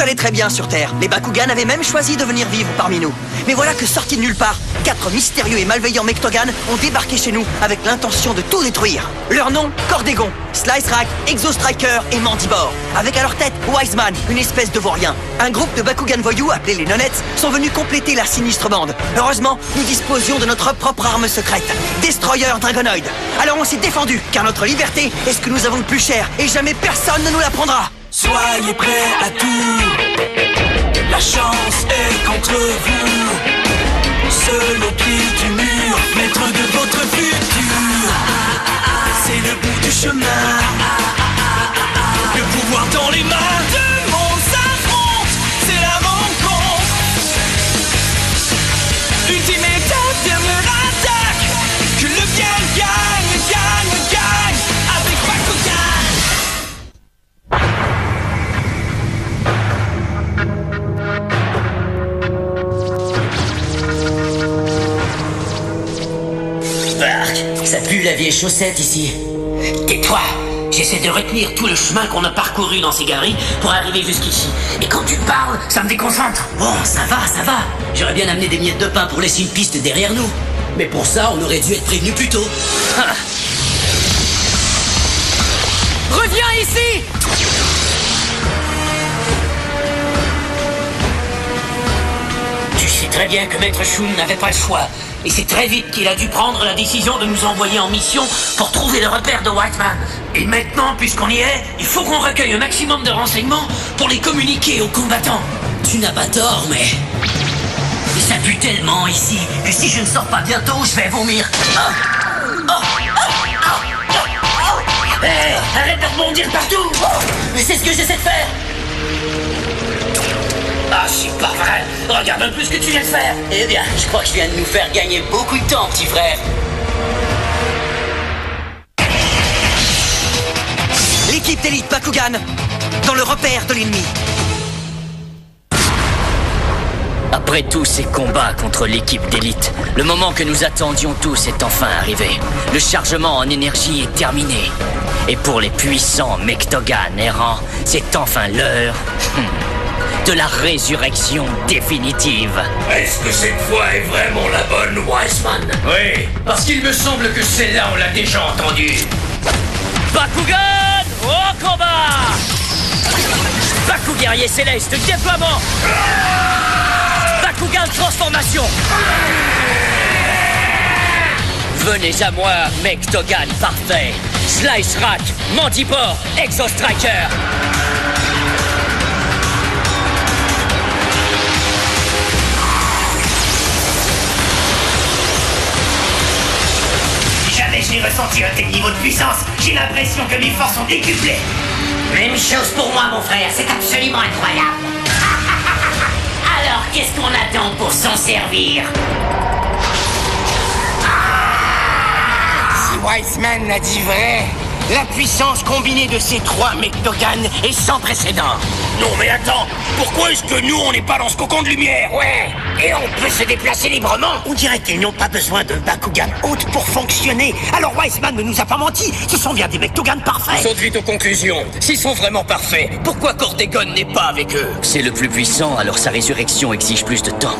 allait très bien sur Terre. Les Bakugan avaient même choisi de venir vivre parmi nous. Mais voilà que sortis de nulle part, 4 mystérieux et malveillants Mectogan ont débarqué chez nous avec l'intention de tout détruire. Leur nom, Cordégon, Slice-Rack, Exo-Striker et Mandibor. Avec à leur tête, Wiseman, une espèce de vaurien. Un groupe de Bakugan voyous, appelés les Nonettes, sont venus compléter la sinistre bande. Heureusement, nous disposions de notre propre arme secrète, Destroyer Dragonoid. Alors on s'est défendu, car notre liberté est ce que nous avons de plus cher, et jamais personne ne nous la prendra. Soyez prêts à tout, la chance est contre vous. Seul au pied du mur, maître de votre futur. C'est le bout du chemin, le pouvoir dans les mains. Deux mondes s'affrontent, c'est la rencontre. Ultimate dernière attaque, que le bien gagne, gagne, gagne avec Bakugan. Ça pue la vieille chaussette ici. Tais-toi! J'essaie de retenir tout le chemin qu'on a parcouru dans ces galeries pour arriver jusqu'ici. Et quand tu parles, ça me déconcentre. Bon, ça va. J'aurais bien amené des miettes de pain pour laisser une piste derrière nous. Mais pour ça, on aurait dû être prévenu plus tôt. Ah. Reviens ici! Tu sais très bien que Maître Shun n'avait pas le choix. Et c'est très vite qu'il a dû prendre la décision de nous envoyer en mission pour trouver le repère de Wiseman. Et maintenant, puisqu'on y est, il faut qu'on recueille un maximum de renseignements pour les communiquer aux combattants. Tu n'as pas tort, mais... Ça pue tellement ici que si je ne sors pas bientôt, je vais vomir. Hey, arrête de rebondir partout! Mais c'est ce que j'essaie de faire! Ah, c'est pas vrai! Regarde un peu ce que tu viens de faire! Eh bien, je crois que je viens de nous faire gagner beaucoup de temps, petit frère. L'équipe d'élite Bakugan, dans le repère de l'ennemi. Après tous ces combats contre l'équipe d'élite, le moment que nous attendions tous est enfin arrivé. Le chargement en énergie est terminé. Et pour les puissants Mectogan errants, c'est enfin l'heure de la résurrection définitive. Est-ce que cette fois est vraiment la bonne, Wiseman? Oui, parce qu'il me semble que celle-là, on l'a déjà entendue. Bakugan, au combat! Baku guerrier céleste, déploiement! Bakugan transformation! Venez à moi, Mectogan parfait! Slice-Rack, Mandibor, Exo-Striker! Jamais j'ai ressenti un tel niveau de puissance. J'ai l'impression que mes forces sont décuplées. Même chose pour moi, mon frère. C'est absolument incroyable. Alors, qu'est-ce qu'on attend pour s'en servir? Si Wiseman a dit vrai, la puissance combinée de ces 3 Mectogan est sans précédent. Non mais attends, pourquoi est-ce que nous on n'est pas dans ce cocon de lumière? Ouais, et on peut se déplacer librement. On dirait qu'ils n'ont pas besoin de Bakugan hôte pour fonctionner. Alors Wiseman ne nous a pas menti, ce sont bien des Mectogan parfaits. Saute vite aux conclusions. S'ils sont vraiment parfaits, pourquoi Cordégon n'est pas avec eux? C'est le plus puissant, alors sa résurrection exige plus de temps.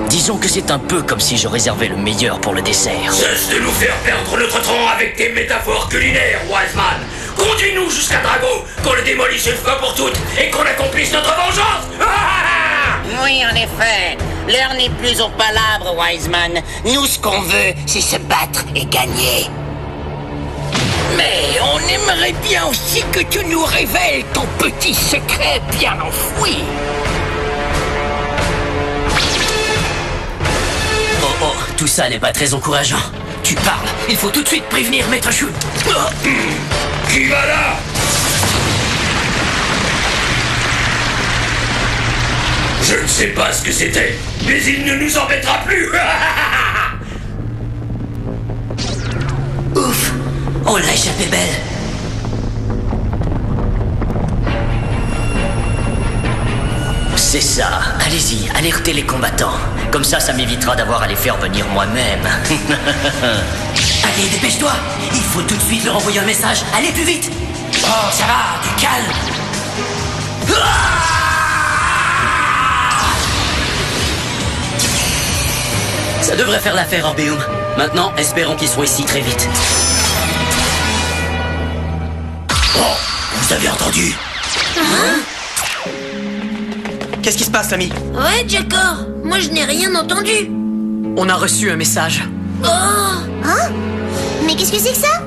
Disons que c'est un peu comme si je réservais le meilleur pour le dessert. Cesse de nous faire perdre notre temps avec tes métaphores culinaires, Wiseman. Conduis-nous jusqu'à Drago, qu'on le démolisse une fois pour toutes et qu'on accomplisse notre vengeance. Oui, en effet. L'heure n'est plus aux palabres, Wiseman. Nous, ce qu'on veut, c'est se battre et gagner. Mais on aimerait bien aussi que tu nous révèles ton petit secret bien enfoui. Oh, tout ça n'est pas très encourageant. Tu parles. Il faut tout de suite prévenir Maître Shun. Qui va là? Je ne sais pas ce que c'était, mais il ne nous embêtera plus. Ouf, on l'a échappé belle. C'est ça. Allez-y, alertez les combattants. Comme ça m'évitera d'avoir à les faire venir moi-même. Allez, dépêche-toi. Il faut tout de suite leur envoyer un message. Allez, plus vite. Oh, ça va, du calme. Ça devrait faire l'affaire, Orbeum. Maintenant, espérons qu'ils seront ici très vite. Oh, vous avez entendu? Qu'est-ce qui se passe, l'ami? Ouais, Jackor. Moi, je n'ai rien entendu. On a reçu un message. Oh! Hein? Mais qu'est-ce que c'est que ça?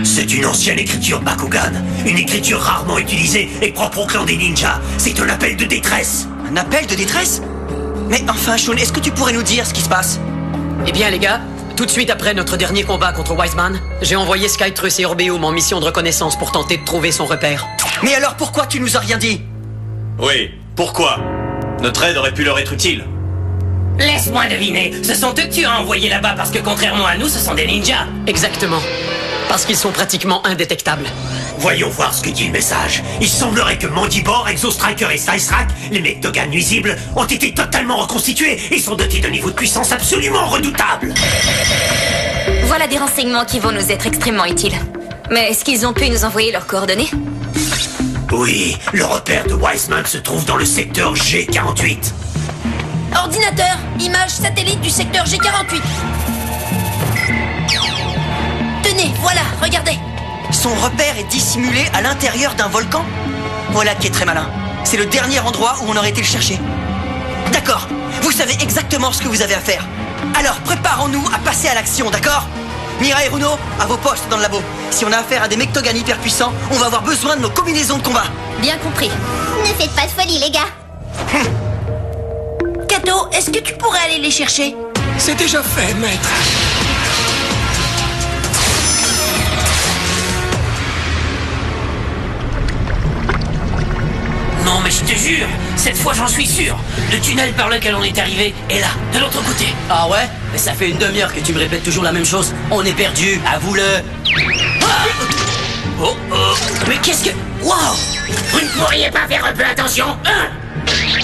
C'est une ancienne écriture Bakugan. Une écriture rarement utilisée et propre au clan des ninjas. C'est un appel de détresse. Un appel de détresse? Mais enfin, Shun, est-ce que tu pourrais nous dire ce qui se passe? Eh bien, les gars, tout de suite après notre dernier combat contre Wiseman, j'ai envoyé Skytrus et Orbeum en mission de reconnaissance pour tenter de trouver son repère. Mais alors pourquoi tu nous as rien dit? Oui, pourquoi? Notre aide aurait pu leur être utile. Laisse-moi deviner, ce sont eux que tu as envoyés là-bas parce que contrairement à nous, ce sont des ninjas. Exactement. Parce qu'ils sont pratiquement indétectables. Voyons voir ce que dit le message. Il semblerait que Mandibor, Exostriker et Slicerak, les Mectogan nuisibles, ont été totalement reconstitués et sont dotés d'un niveau de puissance absolument redoutable. Voilà des renseignements qui vont nous être extrêmement utiles. Mais est-ce qu'ils ont pu nous envoyer leurs coordonnées? Oui, le repère de Wiseman se trouve dans le secteur G48. Ordinateur, image satellite du secteur G48. Tenez, voilà, regardez. Son repère est dissimulé à l'intérieur d'un volcan? Voilà qui est très malin. C'est le dernier endroit où on aurait été le chercher. D'accord, vous savez exactement ce que vous avez à faire. Alors préparons-nous à passer à l'action, d'accord? Mira et Runo, à vos postes dans le labo. Si on a affaire à des Mectogan hyper puissants, on va avoir besoin de nos combinaisons de combat. Bien compris. Ne faites pas de folie, les gars. Kato, est-ce que tu pourrais aller les chercher? C'est déjà fait, maître. Non mais je te jure, cette fois j'en suis sûr. Le tunnel par lequel on est arrivé est là, de l'autre côté. Ah ouais? Mais ça fait une demi-heure que tu me répètes toujours la même chose. On est perdu, avoue-le. Oh oh. Mais qu'est-ce que... Waouh! Vous ne pourriez pas faire un peu attention, hein?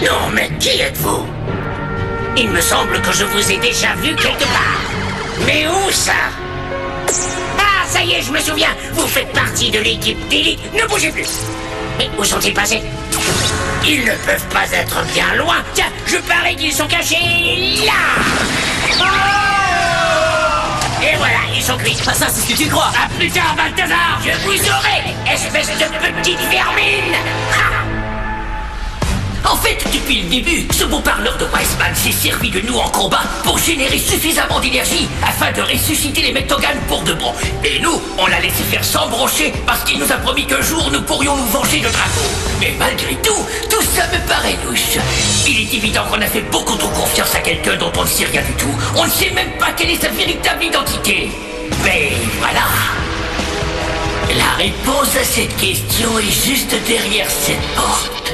Non, mais qui êtes-vous? Il me semble que je vous ai déjà vu quelque part. Mais où ça? Ah, ça y est, je me souviens. Vous faites partie de l'équipe d'élite. Ne bougez plus. Mais où sont-ils passés? Ils ne peuvent pas être bien loin. Tiens, je parie qu'ils sont cachés là. Oh! Et voilà, ils sont cuits. Ah ça, c'est ce que tu crois. À plus tard, Balthazar. Je vous aurai, espèce de petite vermine. Ha! En fait, depuis le début, ce beau parleur de Wiseman s'est servi de nous en combat pour générer suffisamment d'énergie afin de ressusciter les Mectogan pour de bon. Et nous, on l'a laissé faire sans broncher parce qu'il nous a promis qu'un jour nous pourrions nous venger de Drago. Mais malgré tout, tout ça me paraît louche. Il est évident qu'on a fait beaucoup trop confiance à quelqu'un dont on ne sait rien du tout. On ne sait même pas quelle est sa véritable identité. Mais voilà. La réponse à cette question est juste derrière cette porte.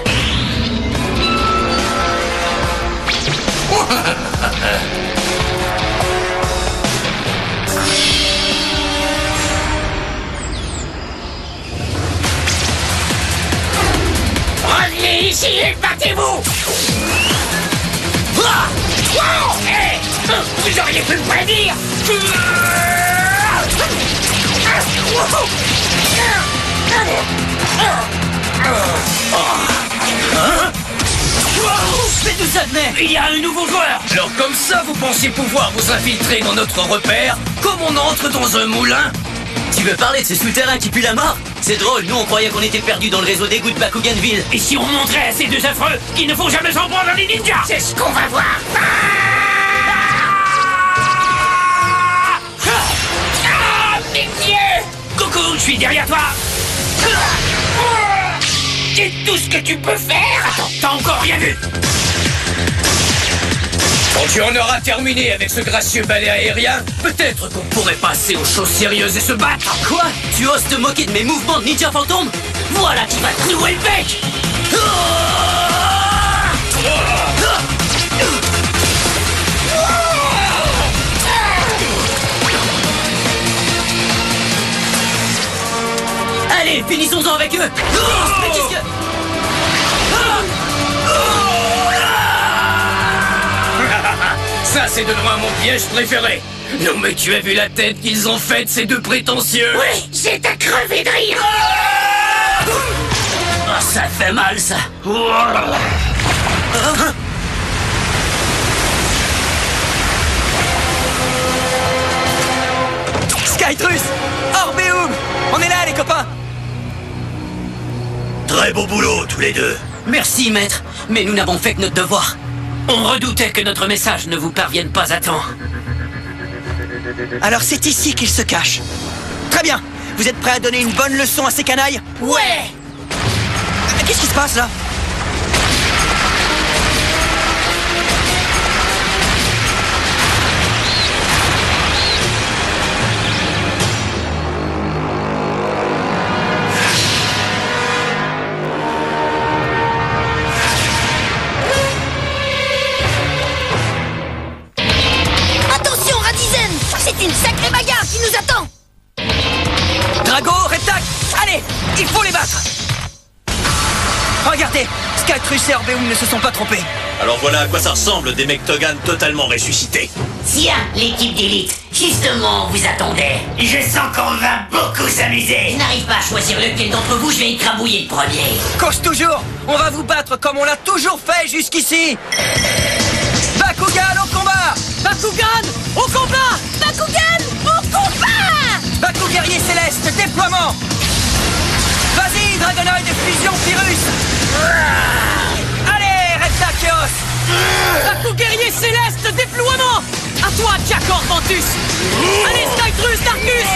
Revenez ici et battez-vous. Wow, hey, vous auriez pu me prévenir. Mais d'où ça venait? Il y a un nouveau joueur. Alors comme ça, vous pensiez pouvoir vous infiltrer dans notre repère, comme on entre dans un moulin? Tu veux parler de ce souterrain qui pue la mort? C'est drôle, nous on croyait qu'on était perdus dans le réseau d'égout de Bakuganville. Et si on montrait à ces deux affreux qu'il ne faut jamais s'en prendre à les ninjas? C'est ce qu'on va voir. Pitié! Coucou, je suis derrière toi. C'est tout ce que tu peux faire. Attends, t'as encore rien vu? Quand tu en auras terminé avec ce gracieux balai aérien, peut-être qu'on pourrait passer aux choses sérieuses et se battre. Quoi? Tu oses te moquer de mes mouvements de ninja fantôme? Voilà qui va te nouer le bec! Allez, finissons-en avec eux! Mais qu'est-ce que... Ça, c'est de loin mon piège préféré. Non mais tu as vu la tête qu'ils ont faite, ces deux prétentieux? Oui, c'est à crever de rire. Oh, ça fait mal, ça! Skytrus! Orbeum! On est là, les copains! Très beau boulot, tous les deux. Merci, maître, mais nous n'avons fait que notre devoir. On redoutait que notre message ne vous parvienne pas à temps. Alors c'est ici qu'il se cache. Très bien. Vous êtes prêts à donner une bonne leçon à ces canailles? Ouais! Qu'est-ce qui se passe là? Attention, Radizen! C'est une sacrée bagarre qui nous attend! Drago, Reptac! Allez! Il faut les battre! Regardez! Skytrus et Orbeum ne se sont pas trompés. Alors voilà à quoi ça ressemble des Mectogan totalement ressuscités. Tiens, l'équipe d'élite, justement, on vous attendait. Je sens qu'on va beaucoup s'amuser. Je n'arrive pas à choisir lequel d'entre vous je vais écrabouiller le premier. Cause toujours! On va vous battre comme on l'a toujours fait jusqu'ici! Bakugan au combat! Bakugan, au combat! Bakugan, au combat! Baku guerrier céleste, déploiement! Vas-y, Dragonoid et fusion Pyrrhus! Allez, Reptacheos! Baku guerrier céleste, déploiement! À toi, Jakor Ventus! Allez, Skytrus, Darkus!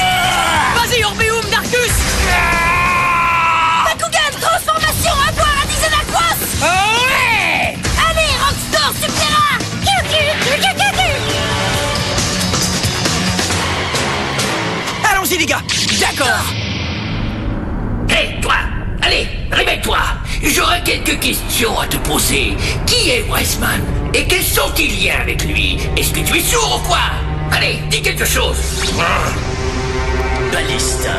Vas-y, Orbeum, Darkus! Bakugan, transformation, à boire, Radizen Aquas! Ouais! Allez, Rockstar, Subterra! Allons-y, les gars! D'accord! Hé, toi! Allez, réveille-toi! J'aurais quelques questions à te poser. Qui est Wiseman? Et quels sont tes liens avec lui? Est-ce que tu es sourd ou quoi? Allez, dis quelque chose! Ballista.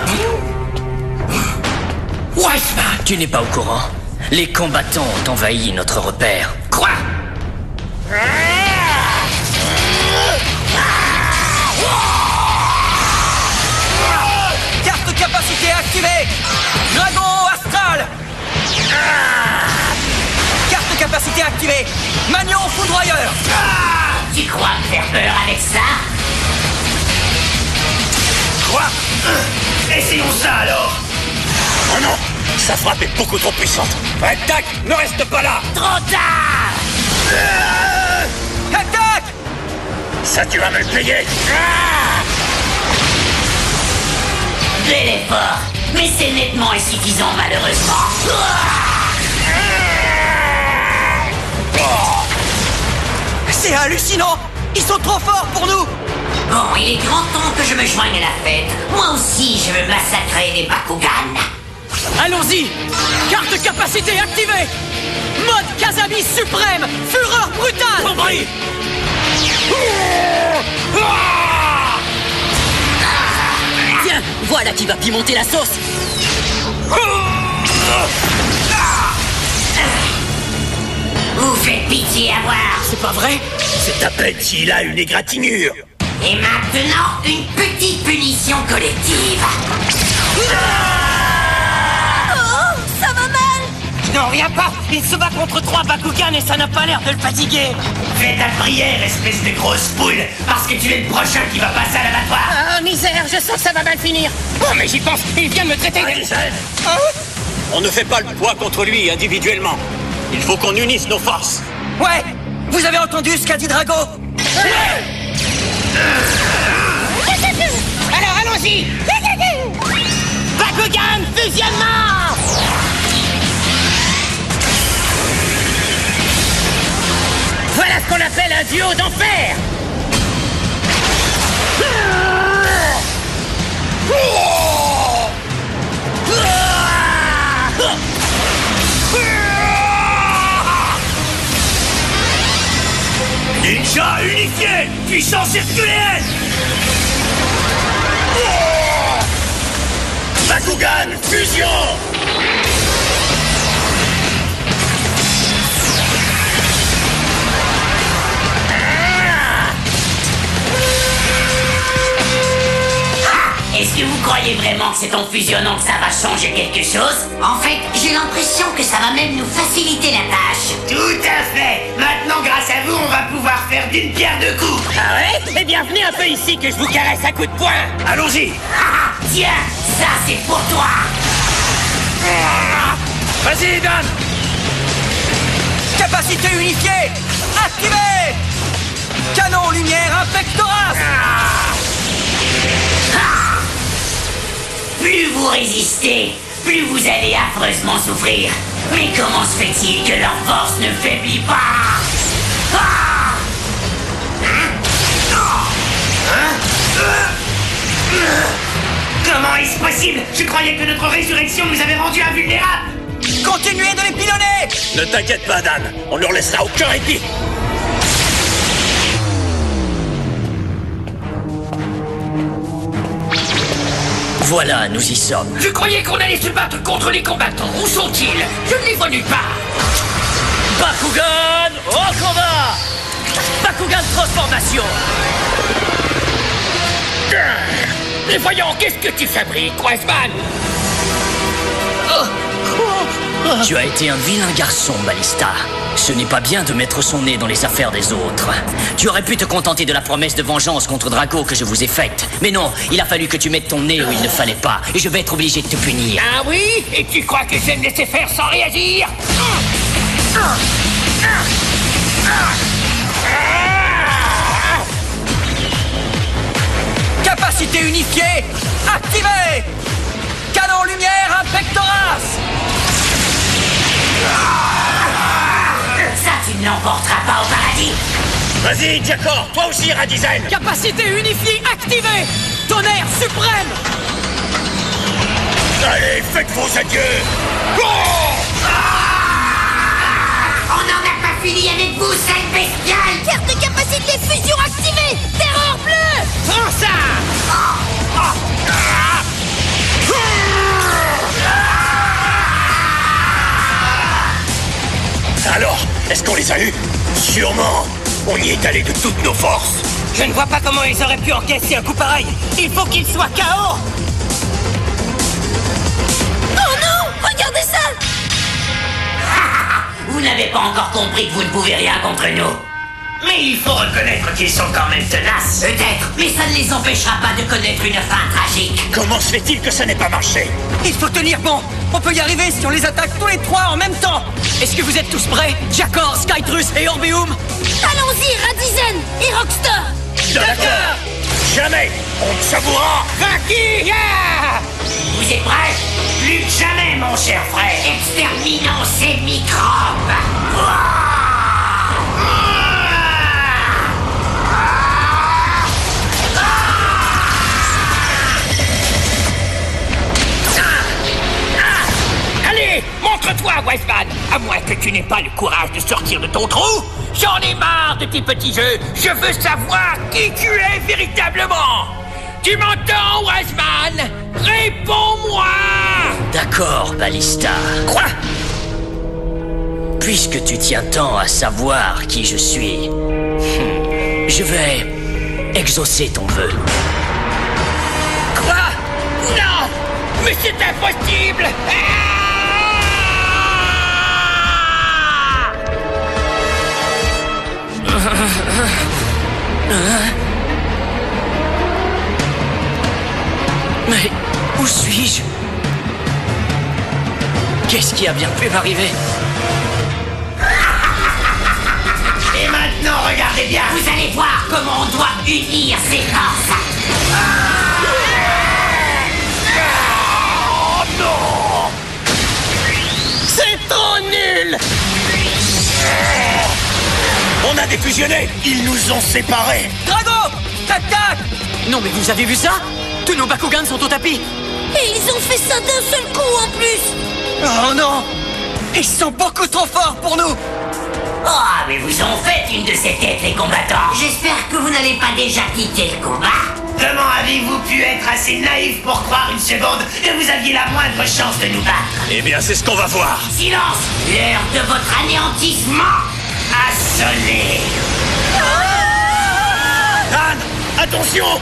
Wiseman! Tu n'es pas au courant? Les combattants ont envahi notre repère. Quoi? Carte capacité activée! Dragon astral! Carte capacité activée! Magnon foudroyeur! Tu crois me faire peur avec ça? Quoi? Essayons ça alors. Oh non, sa frappe est beaucoup trop puissante. Reptac, ne reste pas là. Trop tard! Attaque! Ça, tu vas me le payer. Bel effort, mais c'est nettement insuffisant malheureusement. C'est hallucinant! Ils sont trop forts pour nous! Bon, il est grand temps que je me joigne à la fête. Moi aussi, je veux massacrer les Bakugan. Allons-y! Carte capacité activée! Mode Kazami suprême! Fureur brutale! Compris. Tiens, voilà qui va pimenter la sauce! Vous faites pitié à voir. C'est pas vrai? C'est à peine s'il a une égratignure. Et maintenant, une petite punition collective. Oh, ça va mal! Je n'en reviens pas. Il se bat contre 3 Bakugan et ça n'a pas l'air de le fatiguer. Fais ta prière, espèce de grosse poule, parce que tu es le prochain qui va passer à l'abattoir. Ah, misère, je sens que ça va mal finir. Oh, mais j'y pense, il vient de me traiter de... On ne fait pas le poids contre lui individuellement. Il faut qu'on unisse nos forces. Ouais! Vous avez entendu ce qu'a dit Drago? Alors, allons-y. Bakugan, fusionnement. Voilà ce qu'on appelle un duo d'enfer. Ninja unifié, puissance herculéenne. Bakugan, fusion. Est-ce Est-ce que vous croyez vraiment que c'est en fusionnant que ça va changer quelque chose? En fait, j'ai l'impression que ça va même nous faciliter la tâche. Tout à fait. Maintenant, grâce à vous, on va pouvoir faire d'une pierre deux coups. Ah ouais? Eh bien, venez un peu ici que je vous caresse à coups de poing. Allons-y. Ah, tiens, ça c'est pour toi. Vas-y, Dan. Capacité unifiée activée. Canon lumière Impectoras. Plus vous résistez, plus vous allez affreusement souffrir. Mais comment se fait-il que leur force ne faiblit pas? Comment est-ce possible? Je croyais que notre résurrection nous avait rendus invulnérables. Continuez de les pilonner. Ne t'inquiète pas, Dan. On ne leur laissera aucun répit. Voilà, nous y sommes. Je croyais qu'on allait se battre contre les combattants. Où sont-ils? Je ne les vois nulle part. Bakugan au combat. Bakugan transformation. Mais voyons, qu'est-ce que tu fabriques, Wiseman? Tu as été un vilain garçon, Ballista. Ce n'est pas bien de mettre son nez dans les affaires des autres. Tu aurais pu te contenter de la promesse de vengeance contre Drago que je vous ai faite. Mais non, il a fallu que tu mettes ton nez où il ne fallait pas. Et je vais être obligé de te punir. Ah oui? Et tu crois que je vais me laisser faire sans réagir? Capacité unifiée activée. Canon lumière Impectoras. Ça, tu ne l'emporteras pas au paradis. Vas-y, Jakor, toi aussi, Radizen. Capacité unifiée activée. Tonnerre suprême. Allez, faites vos adieux. On n'en a pas fini avec vous, sale bestiale. Carte de capacité fusion activée. Terreur bleue. Prends ça. Alors, est-ce qu'on les a eus? Sûrement. On y est allé de toutes nos forces. Je ne vois pas comment ils auraient pu encaisser un coup pareil. Il faut qu'ils soient KO. Oh non, regardez ça. Vous n'avez pas encore compris que vous ne pouvez rien contre nous. Mais il faut reconnaître qu'ils sont quand même tenaces. Peut-être, mais ça ne les empêchera pas de connaître une fin tragique. Comment se fait-il que ça n'ait pas marché? Il faut tenir bon. On peut y arriver si on les attaque tous les trois en même temps. Est-ce que vous êtes tous prêts? Jakor, Skytrus et Orbeum. Allons-y, Radizen et Rockstar. D'accord. Jamais on ne savoura. Vaincu! Vous êtes prêts? Plus que jamais, mon cher frère. Exterminons ces microbes. Allez, montre-toi, Wiseman. À moins que tu n'aies pas le courage de sortir de ton trou. J'en ai marre de tes petits jeux. Je veux savoir qui tu es véritablement. Tu m'entends, Wiseman? Réponds-moi! D'accord, Ballista. Quoi? Puisque tu tiens tant à savoir qui je suis, je vais exaucer ton vœu. Quoi? Non! Mais c'est impossible! Mais où suis-je? Qu'est-ce qui a bien pu m'arriver? Et maintenant, regardez bien. Vous allez voir comment on doit unir ses forces. Oh non! C'est trop nul! On a défusionné. Ils nous ont séparés. Drago, tac-tac. Non mais vous avez vu ça? Tous nos Bakugans sont au tapis. Et ils ont fait ça d'un seul coup en plus. Oh non. Ils sont beaucoup trop forts pour nous. Oh, mais vous en faites une de ces têtes, les combattants. J'espère que vous n'allez pas déjà quitter le combat. Comment avez-vous pu être assez naïf pour croire une seconde que vous aviez la moindre chance de nous battre? Eh bien, c'est ce qu'on va voir. Silence! L'heure de votre anéantissement a sonné. Dan, attention.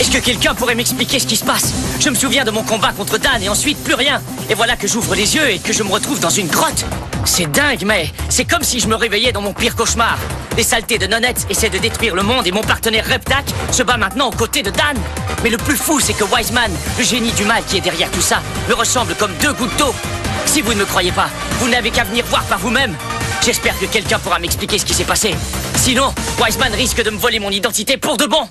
Est-ce que quelqu'un pourrait m'expliquer ce qui se passe? Je me souviens de mon combat contre Dan et ensuite plus rien. Et voilà que j'ouvre les yeux et que je me retrouve dans une grotte. C'est dingue, mais c'est comme si je me réveillais dans mon pire cauchemar. Les saletés de Nonette essaient de détruire le monde et mon partenaire Reptak se bat maintenant aux côtés de Dan. Mais le plus fou, c'est que Wiseman, le génie du mal qui est derrière tout ça, me ressemble comme deux gouttes d'eau. Si vous ne me croyez pas, vous n'avez qu'à venir voir par vous-même. J'espère que quelqu'un pourra m'expliquer ce qui s'est passé. Sinon, Wiseman risque de me voler mon identité pour de bon.